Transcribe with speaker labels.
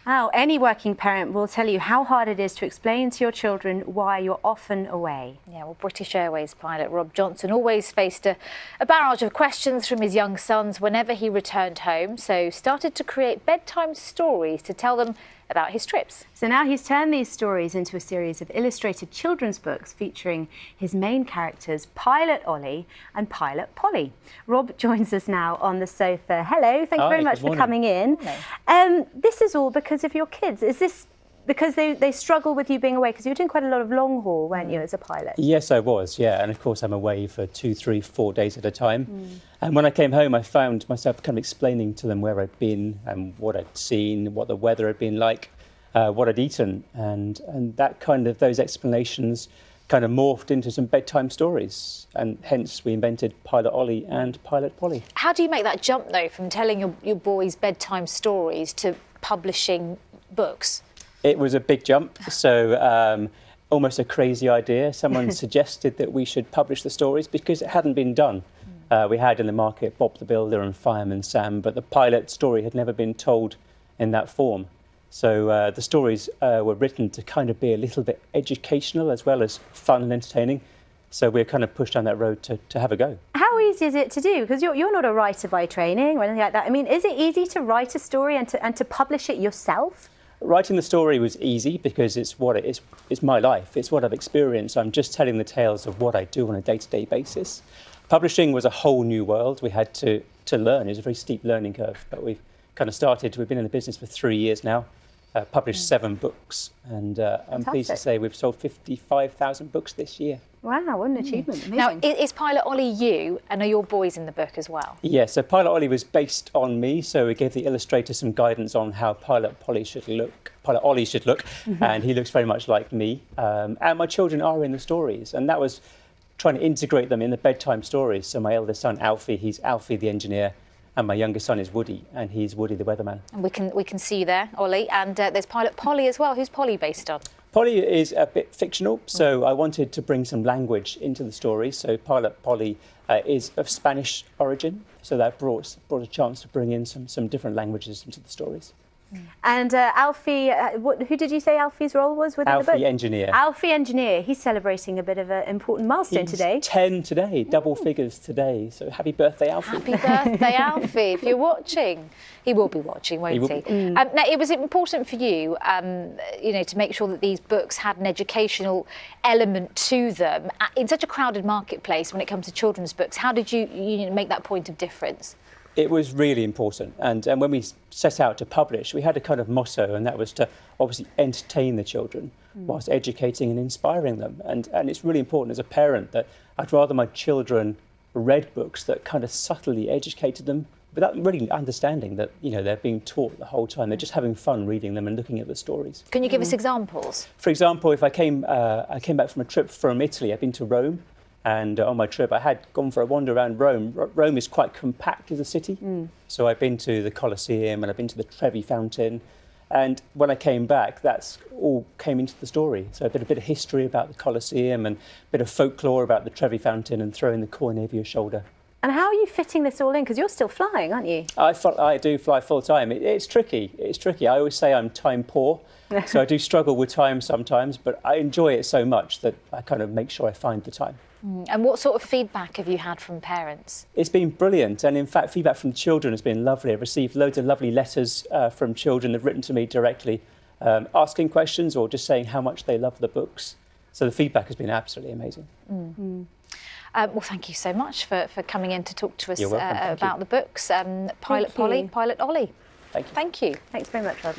Speaker 1: Now, any working parent will tell you how hard it is to explain to your children why you're often away.
Speaker 2: Yeah, well, British Airways pilot Rob Johnson always faced a barrage of questions from his young sons whenever he returned home, so started to create bedtime stories to tell them about his trips.
Speaker 1: So now he's turned these stories into a series of illustrated children's books featuring his main characters, Pilot Ollie and Pilot Polly. Rob joins us now on the sofa. Hello, thank you very much for coming in. This is all because of your kids. Is this because they struggle with you being away? Because you were doing quite a lot of long haul, weren't you, as a pilot?
Speaker 3: Yes, I was, yeah. And of course, I'm away for 2, 3, 4 days at a time. And when I came home, I found myself kind of explaining to them where I'd been and what I'd seen, what the weather had been like, what I'd eaten. And that kind of, those explanations kind of morphed into some bedtime stories. And hence we invented Pilot Ollie and Pilot Polly.
Speaker 2: How do you make that jump, though, from telling your boys bedtime stories to publishing books?
Speaker 3: It was a big jump, so almost a crazy idea. Someone suggested that we should publish the stories because it hadn't been done. We had in the market Bob the Builder and Fireman Sam, but the pilot story had never been told in that form. So the stories were written to kind of be a little bit educational as well as fun and entertaining. So we're kind of pushed down that road to have a go.
Speaker 1: How easy is it to do? Because you're not a writer by training or anything like that. I mean, is it easy to write a story and to publish it yourself?
Speaker 3: Writing the story was easy because it's what it is. It's my life. It's what I've experienced. I'm just telling the tales of what I do on a day-to-day basis. Publishing was a whole new world. We had to learn. It was a very steep learning curve, but we've kind of started. We've been in the business for 3 years now, published 7 books, and I'm pleased to say we've sold 55,000 books this year.
Speaker 1: Wow, what an achievement. Amazing.
Speaker 2: Now, is Pilot Ollie you, and are your boys in the book as well?
Speaker 3: Yeah, so Pilot Ollie was based on me, so we gave the illustrator some guidance on how Pilot Ollie should look, and he looks very much like me. And my children are in the stories, and that was trying to integrate them in the bedtime stories. So my eldest son, Alfie, he's Alfie the engineer, and my youngest son is Woody, and he's Woody the weatherman.
Speaker 2: And we can see you there, Ollie, and there's Pilot Polly as well. Who's Polly based on?
Speaker 3: Polly is a bit fictional, so I wanted to bring some language into the story. So Pilot Polly is of Spanish origin, so that brought a chance to bring in some different languages into the stories.
Speaker 1: And Alfie, who did you say Alfie's role was within the book?
Speaker 3: Alfie Engineer.
Speaker 1: Alfie Engineer. He's celebrating a bit of an important milestone today.
Speaker 3: He's 10 today, double figures today. So happy birthday, Alfie.
Speaker 2: Happy birthday, Alfie, if you're watching. He will be watching, won't he? Now, it was important for you, to make sure that these books had an educational element to them. In such a crowded marketplace when it comes to children's books, how did you make that point of difference?
Speaker 3: It was really important, and when we set out to publish, we had a kind of motto, and that was to obviously entertain the children whilst educating and inspiring them. And it's really important as a parent that I'd rather my children read books that kind of subtly educated them without really understanding that they're being taught the whole time. They're just having fun reading them and looking at the stories.
Speaker 2: Can you give us examples?
Speaker 3: For example, if I came back from a trip from Italy, I've been to Rome. And on my trip, I had gone for a wander around Rome. Rome is quite compact as a city. So I've been to the Colosseum and I've been to the Trevi Fountain. And when I came back, that's all came into the story. So a bit of history about the Colosseum and a bit of folklore about the Trevi Fountain and throwing the coin over your shoulder.
Speaker 1: And how are you fitting this all in? Because you're still flying, aren't you?
Speaker 3: I do fly full time. It's tricky. It's tricky. I always say I'm time poor. So I do struggle with time sometimes, but I enjoy it so much that I kind of make sure I find the time.
Speaker 2: And what sort of feedback have you had from parents?
Speaker 3: It's been brilliant, and in fact feedback from children has been lovely. I've received loads of lovely letters from children that have written to me directly, asking questions or just saying how much they love the books. So the feedback has been absolutely amazing.
Speaker 2: Well, thank you so much for coming in to talk to us
Speaker 3: about
Speaker 2: the books. Pilot Polly, Pilot Ollie.
Speaker 3: Thank you.
Speaker 2: Thank you.
Speaker 1: Thanks very much, Rob.